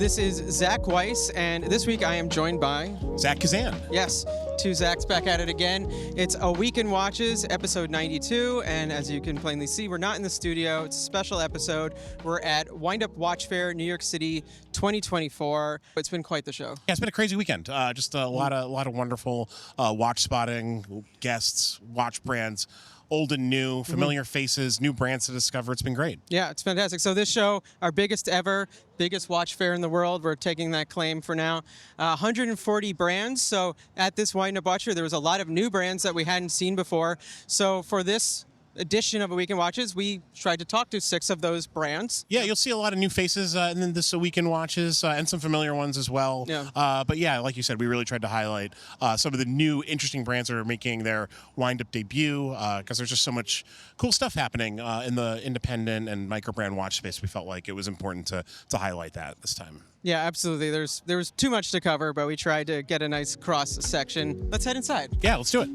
This is Zach Weiss, and this week I am joined by... Zach Kazan. Yes, two Zachs back at it again. It's A Week in Watches, episode 92, and as you can plainly see, we're not in the studio. It's a special episode. We're at Windup Watch Fair, New York City, 2024. It's been quite the show. Yeah, it's been a crazy weekend. Just a lot of wonderful watch spotting, guests, watch brands, old and new, familiar faces, new brands to discover. It's been great. Yeah, it's fantastic. So this show, our biggest ever, biggest watch fair in the world. We're taking that claim for now. 140 brands. So at this Windup Watch Fair, there was a lot of new brands that we hadn't seen before. So for this edition of A Week in Watches, we tried to talk to 6 of those brands. Yeah, you'll see a lot of new faces in this A Week in Watches and some familiar ones as well. Yeah. But yeah, like you said, we really tried to highlight some of the new interesting brands that are making their Windup debut because there's just so much cool stuff happening in the independent and micro brand watch space. We felt like it was important to highlight that this time. Yeah, absolutely. There was too much to cover, but we tried to get a nice cross section. Let's head inside. Yeah, let's do it.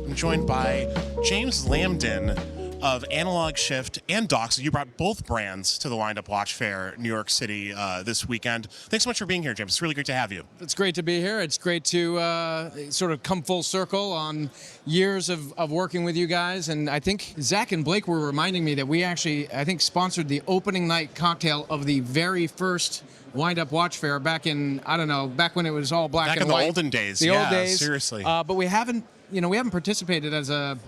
I'm joined by James Lambden of Analog Shift and Doxa. You brought both brands to the Windup Watch Fair, New York City this weekend. Thanks so much for being here, James. It's really great to have you. It's great to be here. It's great to sort of come full circle on years of working with you guys. And I think Zach and Blake were reminding me that we actually, I think, sponsored the opening night cocktail of the very first Windup Watch Fair back in, I don't know, back when it was all black and white. Back in the olden days. The old days. Seriously. But we haven't participated as a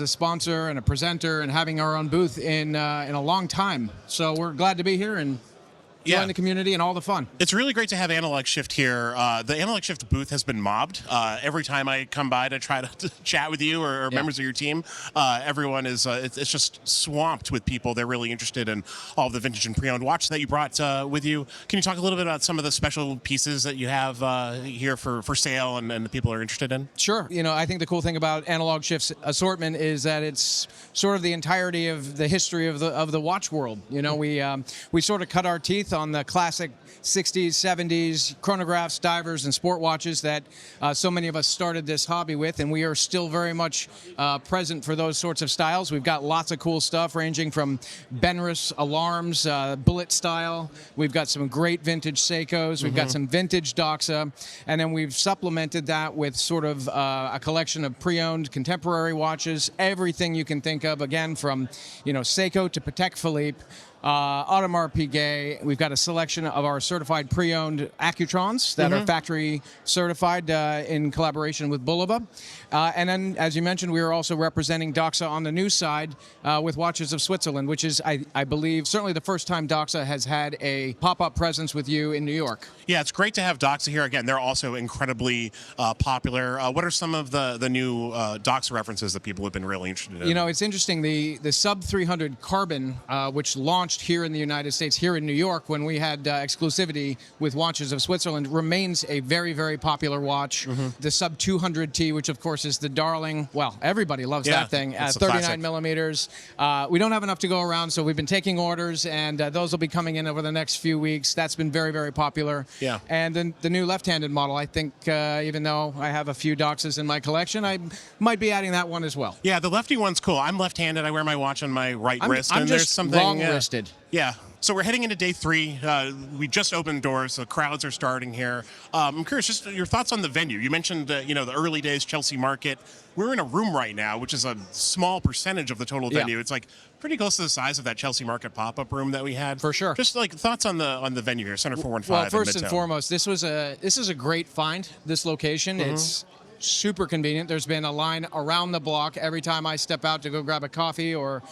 sponsor and a presenter and having our own booth in a long time. So we're glad to be here and join the community and all the fun. It's really great to have Analog Shift here. The Analog Shift booth has been mobbed. Every time I come by to try to chat with you or members of your team, everyone is it's just swamped with people. They're really interested in all of the vintage and pre-owned watches that you brought with you. Can you talk a little bit about some of the special pieces that you have here for sale and the people are interested in? Sure. I think the cool thing about Analog Shift's assortment is that it's sort of the entirety of the history of the watch world. We sort of cut our teeth on the classic 60s, 70s chronographs, divers, and sport watches that so many of us started this hobby with, and we are still very much present for those sorts of styles. We've got lots of cool stuff ranging from Benrus alarms, bullet style. We've got some great vintage Seikos. We've got some vintage Doxa, and then we've supplemented that with sort of a collection of pre-owned contemporary watches, everything you can think of, again, from Seiko to Patek Philippe, Audemars Piguet. We've got a selection of our certified pre-owned Accutrons that are factory certified in collaboration with Bulova. And then, as you mentioned, we are also representing Doxa on the new side with Watches of Switzerland, which is, I believe, certainly the first time Doxa has had a pop-up presence with you in New York. Yeah, it's great to have Doxa here. Again, they're also incredibly popular. What are some of the new Doxa references that people have been really interested in? It's interesting. The sub 300 Carbon, which launched here in the United States, here in New York, when we had exclusivity with Watches of Switzerland, remains a very, very popular watch. The sub 200T, which of course is the darling, well, everybody loves that thing, at 39 millimeters. We don't have enough to go around, so we've been taking orders, and those will be coming in over the next few weeks. That's been very, very popular. Yeah. And then the new left-handed model, I think, even though I have a few Doxas in my collection, I might be adding that one as well. Yeah, the lefty one's cool. I'm left-handed. I wear my watch on my right wrist. I'm and just there's something long-wristed. Yeah. So we're heading into day 3. We just opened doors. The crowds are starting here. I'm curious, just your thoughts on the venue. You mentioned, the early days Chelsea Market. We're in a room right now, which is a small percentage of the total venue. It's like pretty close to the size of that Chelsea Market pop-up room that we had. For sure. Just like thoughts on the venue here, Center 415. Well, first and foremost, this is a great find. This location, it's super convenient. There's been a line around the block every time I step out to go grab a coffee or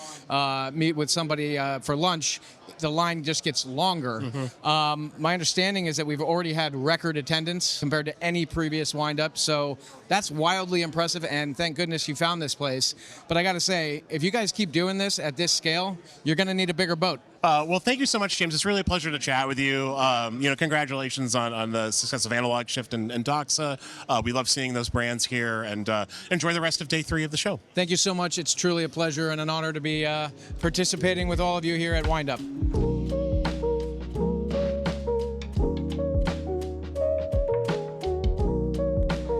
meet with somebody for lunch. The line just gets longer. My understanding is that we've already had record attendance compared to any previous wind-up, so that's wildly impressive, and thank goodness you found this place. But I got to say, if you guys keep doing this at this scale, you're going to need a bigger boat. Well, thank you so much, James. It's really a pleasure to chat with you. Congratulations on the success of Analog Shift and Doxa. We love seeing those brands here, and enjoy the rest of day 3 of the show. Thank you so much. It's truly a pleasure and an honor to be participating with all of you here at Windup.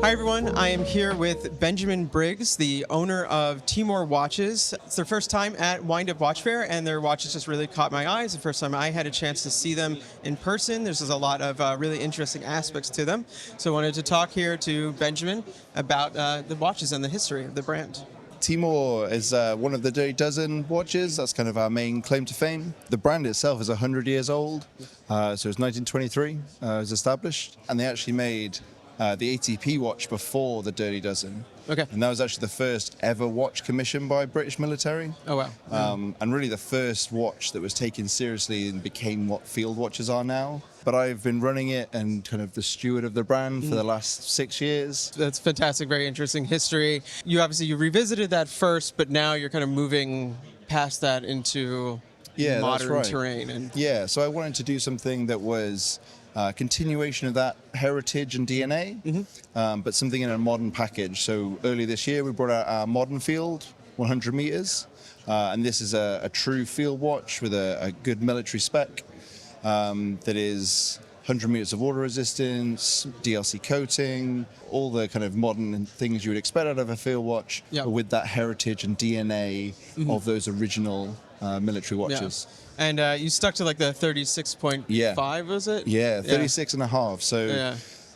Hi Hi everyone, I am here with Benjamin Briggs, the owner of Timor Watches. It's their first time at Windup Watch Fair, and their watches just really caught my eye. It's the first time I had a chance to see them in person. There's a lot of really interesting aspects to them. So I wanted to talk here to Benjamin about the watches and the history of the brand. Timor is one of the Dirty Dozen watches. That's kind of our main claim to fame. The brand itself is 100 years old, so it's 1923 it was established, and they actually made the ATP watch before the Dirty Dozen. Okay. And that was actually the first ever watch commissioned by British military. Oh, wow. And really the first watch that was taken seriously and became what field watches are now. But I've been running it and kind of the steward of the brand for the last 6 years. That's fantastic, very interesting history. You revisited that first, but now you're kind of moving past that into That's modern right. terrain. Yeah, so I wanted to do something that was continuation of that heritage and DNA, but something in a modern package. So early this year, we brought out our modern field, 100 meters, and this is a true field watch with a good military spec that is 100 meters of water resistance, DLC coating, all the kind of modern things you would expect out of a field watch, but with that heritage and DNA of those original military watches. Yeah. And you stuck to like the 36.5, was it? Yeah, 36 and a half. So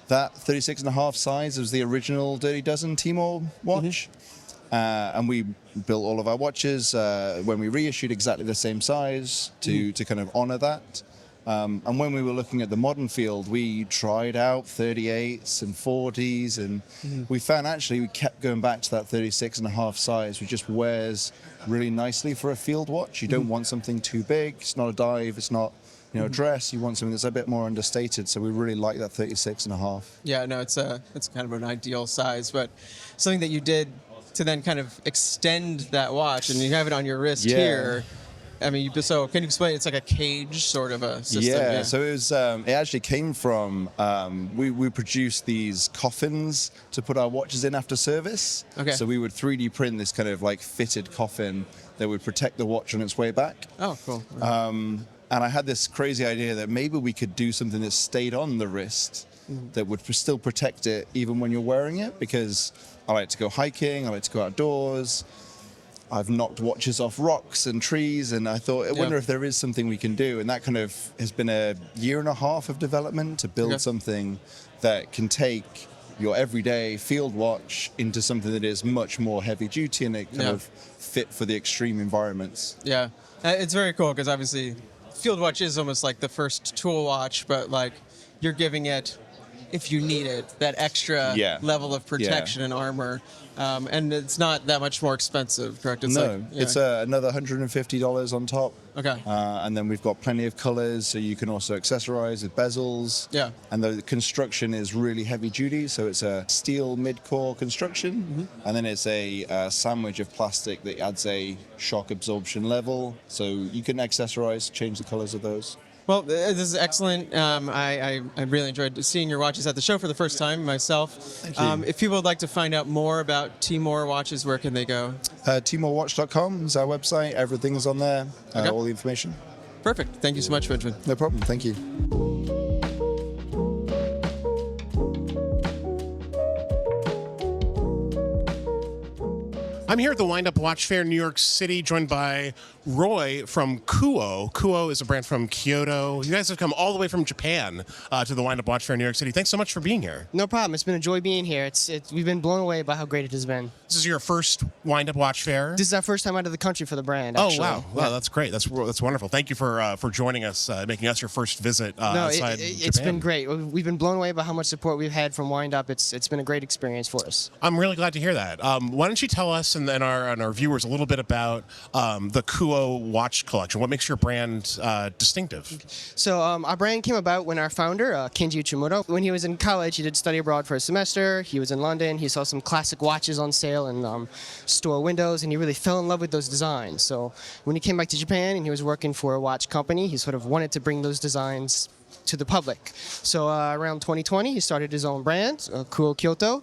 that 36 and a half size was the original Dirty Dozen Timor watch. And we built all of our watches when we reissued exactly the same size to kind of honor that. And when we were looking at the modern field, we tried out 38s and 40s, and we found actually we kept going back to that 36 and a half size, which just wears really nicely for a field watch. You don't want something too big. It's not a dive. It's not a dress. You want something that's a bit more understated. So we really like that 36 and a half. Yeah, no, it's kind of an ideal size, but something that you did to then kind of extend that watch, and you have it on your wrist here. I mean, so can you explain? It's like a cage sort of a system. Yeah. So it was. It actually came from. We produced these coffins to put our watches in after service. Okay. So we would 3D print this kind of like fitted coffin that would protect the watch on its way back. Oh, cool. And I had this crazy idea that maybe we could do something that stayed on the wrist that would still protect it even when you're wearing it, because I like to go hiking. I like to go outdoors. I've knocked watches off rocks and trees, and I thought, I wonder if there is something we can do. And that kind of has been a year and a half of development to build something that can take your everyday field watch into something that is much more heavy duty and it kind of fit for the extreme environments. Yeah, it's very cool because obviously field watch is almost like the first tool watch, but like you're giving it, if you need it, that extra level of protection and armor. And it's not that much more expensive, correct? It's it's another $150 on top. Okay. And then we've got plenty of colors, so you can also accessorize with bezels. Yeah. And the construction is really heavy duty, so it's a steel mid-core construction, and then it's a sandwich of plastic that adds a shock absorption level, so you can accessorize, change the colors of those. Well, this is excellent. I really enjoyed seeing your watches at the show for the first time myself. Thank you. If people would like to find out more about Timor watches, where can they go? TimorWatch.com is our website. Everything is on there, all the information. Perfect. Thank you so much, Benjamin. No problem. Thank you. I'm here at the Windup Watch Fair in New York City, joined by Roy from Kuo. Kuo is a brand from Kyoto. You guys have come all the way from Japan to the Windup Watch Fair in New York City. Thanks so much for being here. No problem. It's been a joy being here. We've been blown away by how great it has been. This is your first Windup Watch Fair? This is our first time out of the country for the brand, actually. Oh, wow. That's great. That's wonderful. Thank you for joining us, making us your first visit outside Japan. It's been great. We've been blown away by how much support we've had from Windup. It's been a great experience for us. I'm really glad to hear that. Why don't you tell us and our viewers a little bit about the Kuo watch collection? What makes your brand distinctive? So our brand came about when our founder, Kenji Uchimoto, when he was in college, he did study abroad for a semester. He was in London. He saw some classic watches on sale in store windows, and he really fell in love with those designs. So when he came back to Japan and he was working for a watch company, he sort of wanted to bring those designs to the public. So around 2020, he started his own brand, Kuo Kyoto.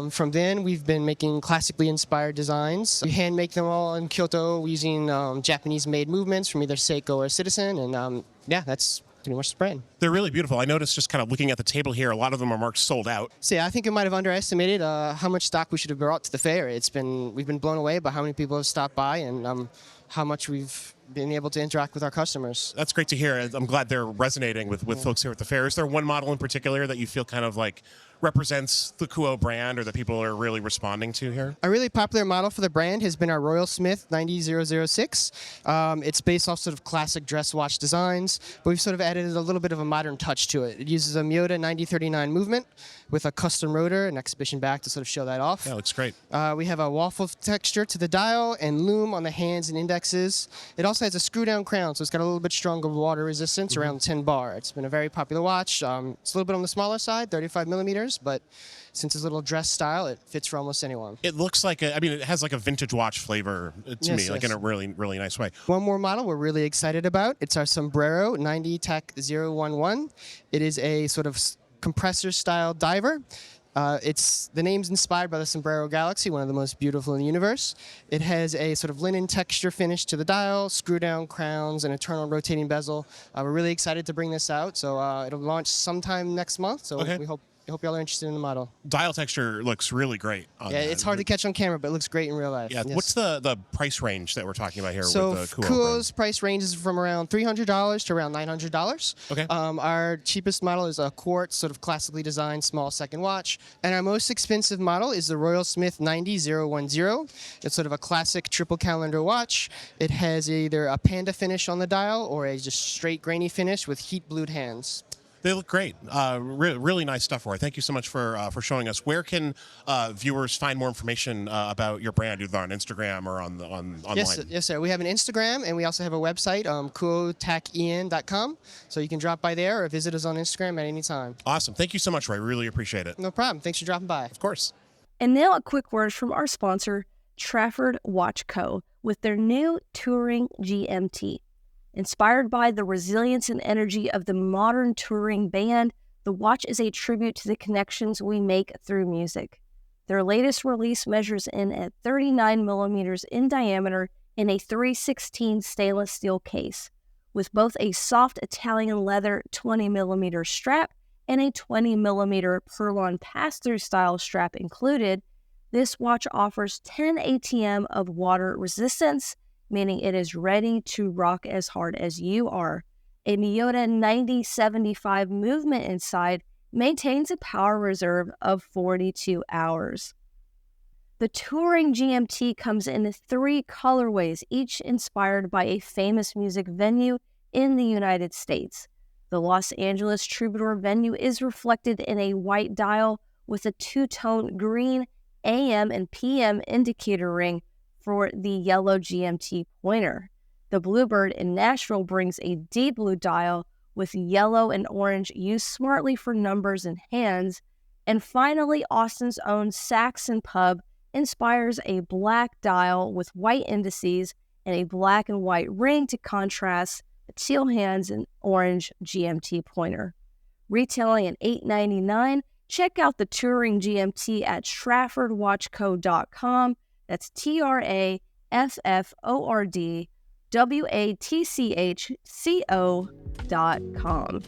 From then, we've been making classically inspired designs. We hand make them all in Kyoto using Japanese-made movements from either Seiko or Citizen, and that's pretty much the brand. They're really beautiful. I noticed just kind of looking at the table here, a lot of them are marked sold out. So yeah, I think we might have underestimated how much stock we should have brought to the fair. We've been blown away by how many people have stopped by and how much we've been able to interact with our customers. That's great to hear. I'm glad they're resonating with folks here at the fair. Is there one model in particular that you feel kind of like represents the Kuo brand or that people are really responding to here? A really popular model for the brand has been our Royal Smith 90006. It's based off sort of classic dress watch designs, but we've sort of added a little bit of a modern touch to it. It uses a Miyota 9039 movement with a custom rotor and exhibition back to sort of show that off. Yeah, looks great. We have a waffle texture to the dial and loom on the hands and indexes. It also has a screw-down crown, so it's got a little bit stronger water resistance, around 10 bar. It's been a very popular watch. It's a little bit on the smaller side, 35 millimeters, but since it's a little dress style, it fits for almost anyone. It looks like it has like a vintage watch flavor to me, like in a really, really nice way. One more model we're really excited about. It's our Sombrero 90 Tech 011. It is a sort of compressor style diver. The name's inspired by the Sombrero Galaxy, one of the most beautiful in the universe. It has a sort of linen texture finish to the dial, screw-down crowns, and eternal rotating bezel. We're really excited to bring this out, so it'll launch sometime next month. So we hope y'all are interested in the model. Dial texture looks really great. Yeah, it's hard to catch on camera, but it looks great in real life. Yeah, Yes. What's the price range that we're talking about here So with the Kuo Kuo's brand? price range is from around $300 to around $900. Okay. Our cheapest model is a quartz, sort of classically designed small second watch. And our most expensive model is the Royal Smith 90010. It's sort of a classic triple calendar watch. It has either a panda finish on the dial or a just straight grainy finish with heat blued hands. They look great. Really nice stuff, Roy. Thank you so much for showing us. Where can viewers find more information about your brand, either on Instagram or online? Yes, sir. We have an Instagram, and we also have a website, kuotacen.com. So you can drop by there or visit us on Instagram at any time. Awesome. Thank you so much, Roy. Really appreciate it. No problem. Thanks for dropping by. Of course. And now a quick word from our sponsor, Trafford Watch Co., with their new Touring GMT. Inspired by the resilience and energy of the modern touring band, the watch is a tribute to the connections we make through music. Their latest release measures in at 39 millimeters in diameter in a 3/16 stainless steel case, with both a soft Italian leather 20 millimeter strap and a 20 millimeter Perlon pass-through style strap included. This watch offers 10 ATM of water resistance, meaning it is ready to rock as hard as you are. A Miyota 9075 movement inside maintains a power reserve of 42 hours. The Touring GMT comes in 3 colorways, each inspired by a famous music venue in the United States. The Los Angeles Troubadour venue is reflected in a white dial with a 2-tone green AM and PM indicator ring for the yellow GMT pointer. The Bluebird in Nashville brings a deep blue dial with yellow and orange used smartly for numbers and hands. And finally, Austin's own Saxon Pub inspires a black dial with white indices and a black and white ring to contrast the teal hands and orange GMT pointer. Retailing at $8.99, check out the Touring GMT at TraffordWatchCo.com. That's TraffordWatchCo.com.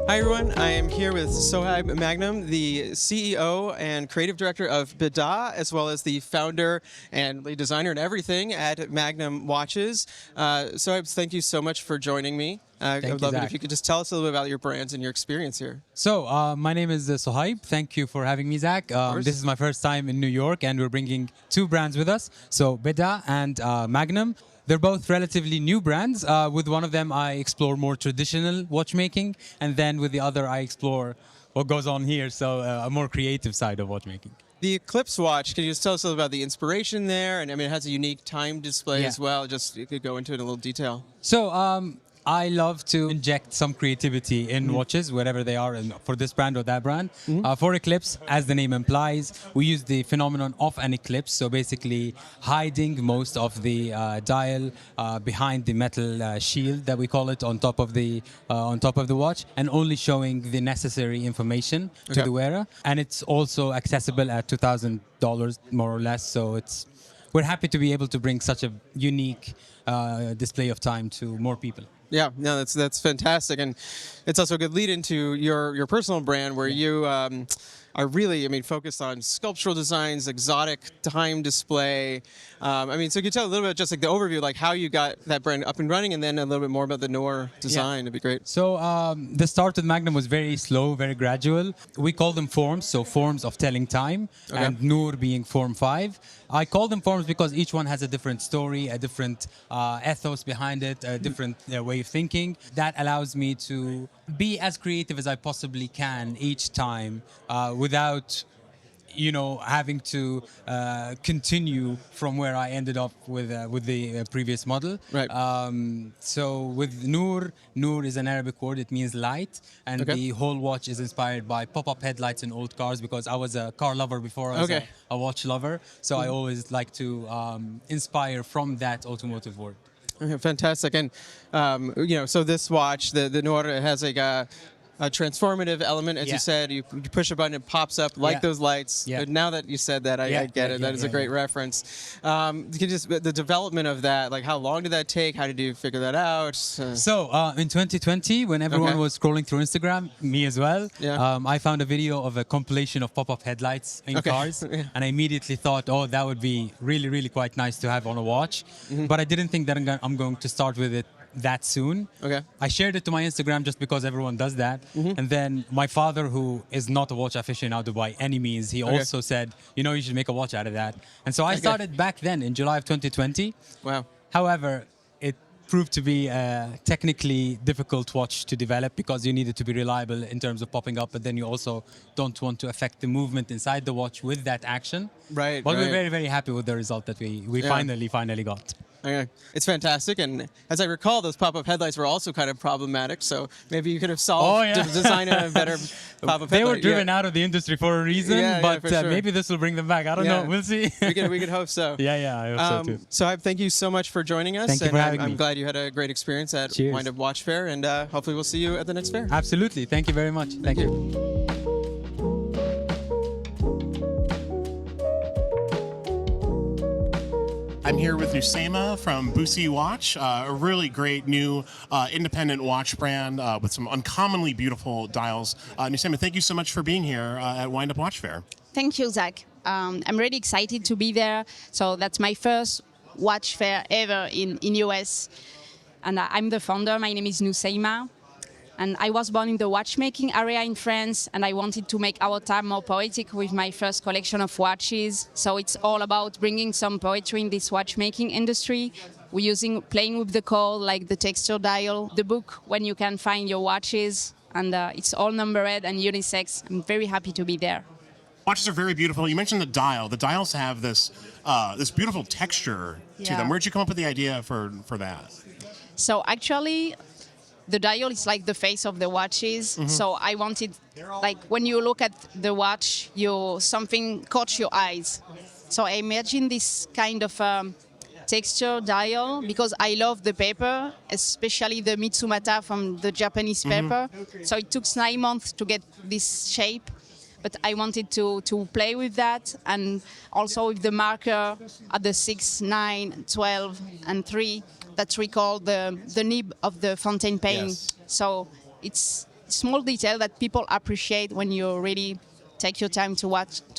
Hi everyone, I am here with Sohaib Magnum, the CEO and creative director of Buci, as well as the founder and lead designer and everything at Magnum Watches. Sohaib, thank you so much for joining me. I would love it if you could just tell us a little bit about your brands and your experience here. So, my name is Sohaib. Thank you for having me, Zach. This is my first time in New York, and we're bringing 2 brands with us. So, Buci and Magnum. They're both relatively new brands. With one of them, I explore more traditional watchmaking, and then with the other, I explore what goes on here, so a more creative side of watchmaking. The Eclipse watch, can you just tell us a little about the inspiration there? And I mean, it has a unique time display as well. Just you could go into it in a little detail. So, I love to inject some creativity in watches, wherever they are, and for this brand or that brand. For Eclipse, as the name implies, we use the phenomenon of an eclipse, so basically hiding most of the dial behind the metal shield that we call it on top of the watch, and only showing the necessary information to the wearer. And it's also accessible at $2,000 more or less. So we're happy to be able to bring such a unique display of time to more people. Yeah, no, that's fantastic, and it's also a good lead into your personal brand where you are really, focused on sculptural designs, exotic time display. So you could tell a little bit just like the overview, like how you got that brand up and running, and then a little bit more about the Noor design. It'd be great. So the start with Magnum was very slow, very gradual. We call them forms, so forms of telling time, and Noor being form 5. I call them forms because each one has a different story, a different ethos behind it, a different way of thinking. That allows me to be as creative as I possibly can each time without having to continue from where I ended up with the previous model. Right. So with Noor is an Arabic word. It means light, and the whole watch is inspired by pop-up headlights in old cars because I was a car lover before I was a watch lover. So I always like to inspire from that automotive word. Okay, fantastic. And so this watch, the Noor, has like a transformative element, as you said. You push a button, it pops up like those lights. Yeah. But now that you said that, I get it. That is a great reference. Can you just the development of that, like how long did that take? How did you figure that out? So in 2020, when everyone was scrolling through Instagram, me as well, I found a video of a compilation of pop-up headlights in cars, and I immediately thought, oh, that would be really, really quite nice to have on a watch. But I didn't think that I'm going to start with it that soon. I shared it to my Instagram just because everyone does that. And then my father, who is not a watch aficionado by any means, he also said, you should make a watch out of that. And so I started back then in July of 2020. Wow. However, it proved to be a technically difficult watch to develop because you needed to be reliable in terms of popping up, but then you also don't want to affect the movement inside the watch with that action. Right. But we're very, very happy with the result that we finally got. Okay. It's fantastic, and as I recall, those pop-up headlights were also kind of problematic, so maybe you could have solved design a better pop-up headlight. They were driven out of the industry for a reason, but maybe this will bring them back. I don't know. We'll see. we could hope so. I hope so too. So thank you so much for joining us. Thank you for having me. I'm glad you had a great experience at Windup Watch Fair, and hopefully we'll see you at the next fair. Absolutely. Thank you very much. Thank you. I'm here with Nusema from Buci Watch, a really great new independent watch brand with some uncommonly beautiful dials. Nusema, thank you so much for being here at Windup Watch Fair. Thank you, Zach. I'm really excited to be there. So that's my first watch fair ever in US. And I'm the founder. My name is Nusema. And I was born in the watchmaking area in France, and I wanted to make our time more poetic with my first collection of watches. So it's all about bringing some poetry in this watchmaking industry. We're playing with the call, like the texture dial, the book when you can find your watches, and it's all numbered and unisex. I'm very happy to be there. Watches are very beautiful. You mentioned the dial. The dials have this beautiful texture to them. Where'd you come up with the idea for that? So actually, the dial is like the face of the watches. So I wanted, like when you look at the watch, something caught your eyes. So I imagine this kind of texture dial because I love the paper, especially the Mitsumata from the Japanese paper. So it took 9 months to get this shape. But I wanted to play with that, and also with the marker at the 6, 9, 12, and 3 that recall the nib of the fountain pen. So it's small detail that people appreciate when you really take your time to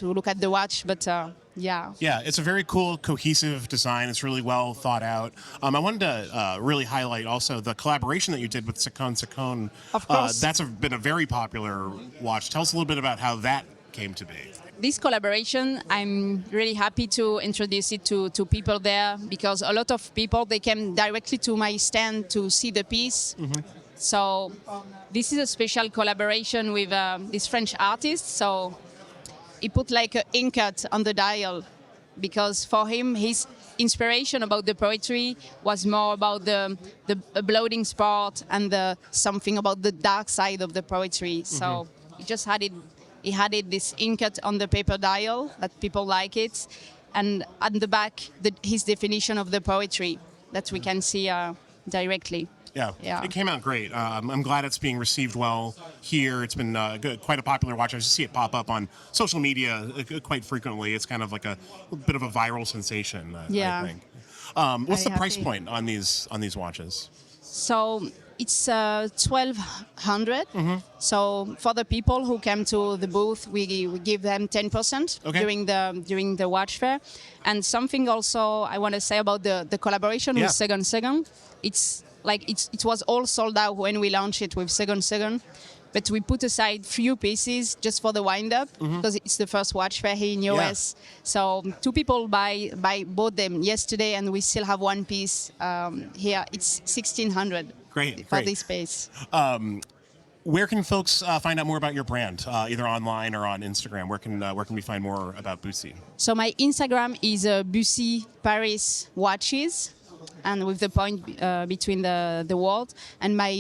look at the watch. But yeah, it's a very cool, cohesive design. It's really well thought out. I wanted to really highlight also the collaboration that you did with Sakon. Of course. That's been a very popular watch. Tell us a little bit about how that came to be. This collaboration, I'm really happy to introduce it to people there, because a lot of people, they came directly to my stand to see the piece. So this is a special collaboration with this French artist. So he put like an ink cut on the dial, because for him, inspiration about the poetry was more about the bloating part and the something about the dark side of the poetry. So he just added this ingot on the paper dial that people like it, and at the back his definition of the poetry that we can see directly. Yeah, it came out great. I'm glad it's being received well here. It's been quite a popular watch. I just see it pop up on social media quite frequently. It's kind of like a bit of a viral sensation, I think. What's the price point on these watches? So it's 1,200. So for the people who came to the booth, we give them 10% during the watch fair. And something also I want to say about the collaboration with Second. It was all sold out when we launched it with Second, but we put aside few pieces just for the wind-up because it's the first watch fair here in US. So 2 people bought them yesterday, and we still have one piece here. It's 1,600 for this space. Where can folks find out more about your brand, either online or on Instagram? Where can we find more about Buci? So my Instagram is Buci Paris watches, and with the point between the world. And my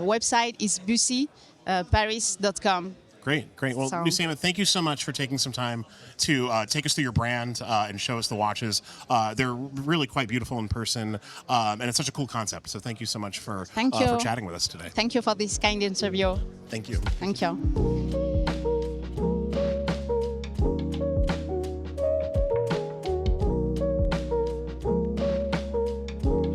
website is buciparis.com. Great. Well, Luciana, thank you so much for taking some time to take us through your brand and show us the watches. They're really quite beautiful in person, and it's such a cool concept. So thank you so much for chatting with us today. Thank you for this kind interview. Thank you. Thank you.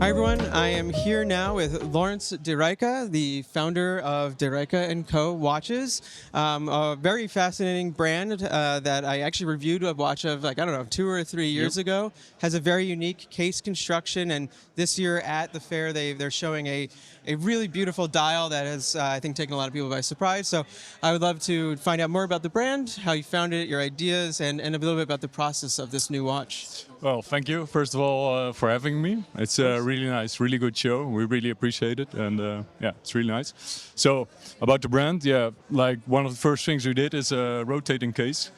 Hi everyone, I am here now with Lawrence de Rijke, the founder of Rijke Co watches, a very fascinating brand that I actually reviewed a watch of 2 or 3 years ago. Has a very unique case construction, and this year at the fair they're showing a really beautiful dial that has I think taken a lot of people by surprise. So I would love to find out more about the brand, how you founded it, your ideas, and a little bit about the process of this new watch. Well, thank you, first of all, for having me. It's really nice, really good show. We really appreciate it, and it's really nice. So, about the brand, like one of the first things we did is a rotating case,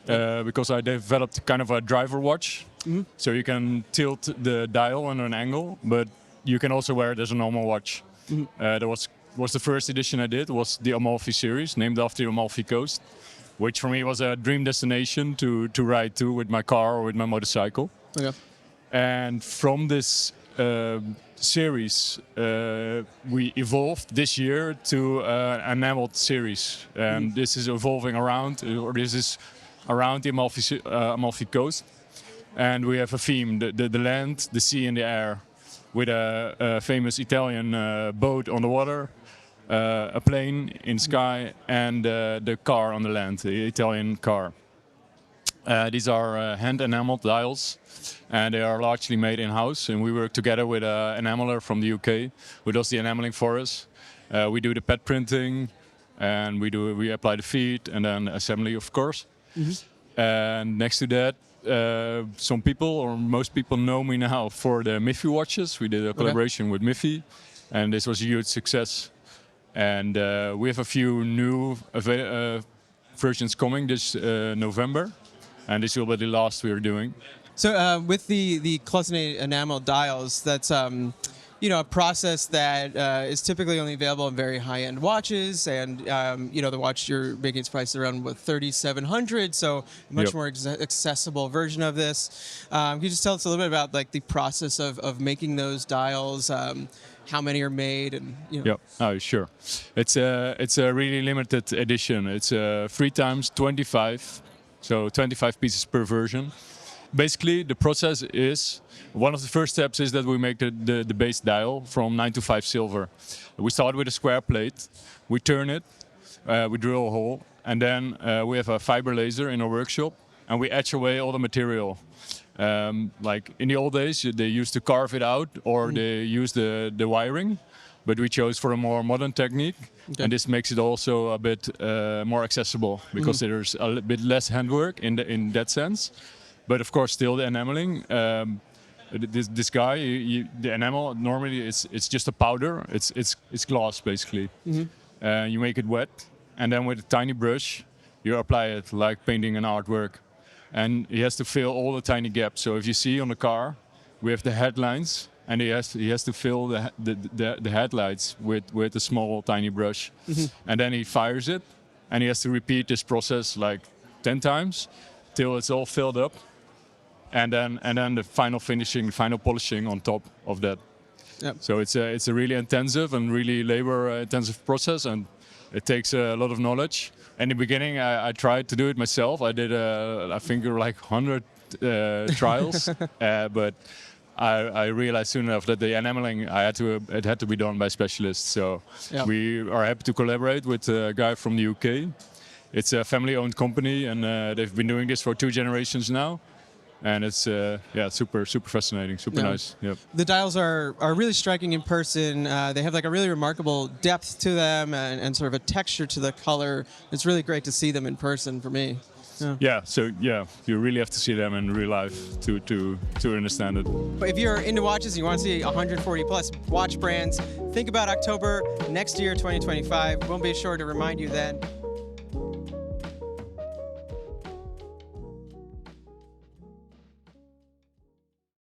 because I developed kind of a driver watch. So you can tilt the dial on an angle, but you can also wear it as a normal watch. That was the first edition I did, was the Amalfi series, named after the Amalfi Coast, which for me was a dream destination to ride to with my car or with my motorcycle. And from this series, we evolved this year to an enameled series. And this is evolving around, or this is around the Amalfi Coast. And we have a theme, the land, the sea and the air, with a famous Italian boat on the water, a plane in sky, and the car on the land, the Italian car. These are hand enameled dials, and they are largely made in-house, and we work together with an enameler from the UK who does the enameling for us. We do the pet printing, and we apply the feet, and then assembly, of course. And next to that, some people, or most people, know me now for the Miffy watches. We did a collaboration with Miffy, and this was a huge success. And we have a few new versions coming this November, and this will be the last we are doing. So with the cloisonné enamel dials, that's a process that is typically only available in very high-end watches, and the watch you're making its price around $3,700, so a much more accessible version of this. Can you just tell us a little bit about the process of making those dials? How many are made, and Oh, sure. It's a really limited edition. It's 3 times 25, so 25 pieces per version. Basically, the process is, one of the first steps is that we make the base dial from 925 silver. We start with a square plate, we turn it, we drill a hole, and then we have a fiber laser in our workshop, and we etch away all the material. Like in the old days, they used to carve it out, or they used the wiring, but we chose for a more modern technique, and this makes it also a bit more accessible, because there's a bit less handwork in that sense. But of course, still the enameling. This guy, the enamel, normally it's just a powder. It's glass basically. You make it wet, and then with a tiny brush, you apply it like painting an artwork. and he has to fill all the tiny gaps. So if you see on the car, we have the headlines, and he has to fill the headlights with a small tiny brush, and then he fires it, and he has to repeat this process like 10 times till it's all filled up, and then the final finishing, the final polishing on top of that. Yep. So it's a really intensive and really labor intensive process, and it takes a lot of knowledge. In the beginning, I tried to do it myself. I did I think there were like 100 trials, but I realized soon enough that the enameling it had to be done by specialists. So we are happy to collaborate with a guy from the UK. It's a family-owned company, and they've been doing this for 2 generations now. And it's super fascinating, super nice. Yep. The dials are really striking in person. They have like a really remarkable depth to them and sort of a texture to the color. It's really great to see them in person for me. So you really have to see them in real life to understand it. But if you're into watches and you want to see 140 plus watch brands, think about October next year, 2025. We'll be sure to remind you then.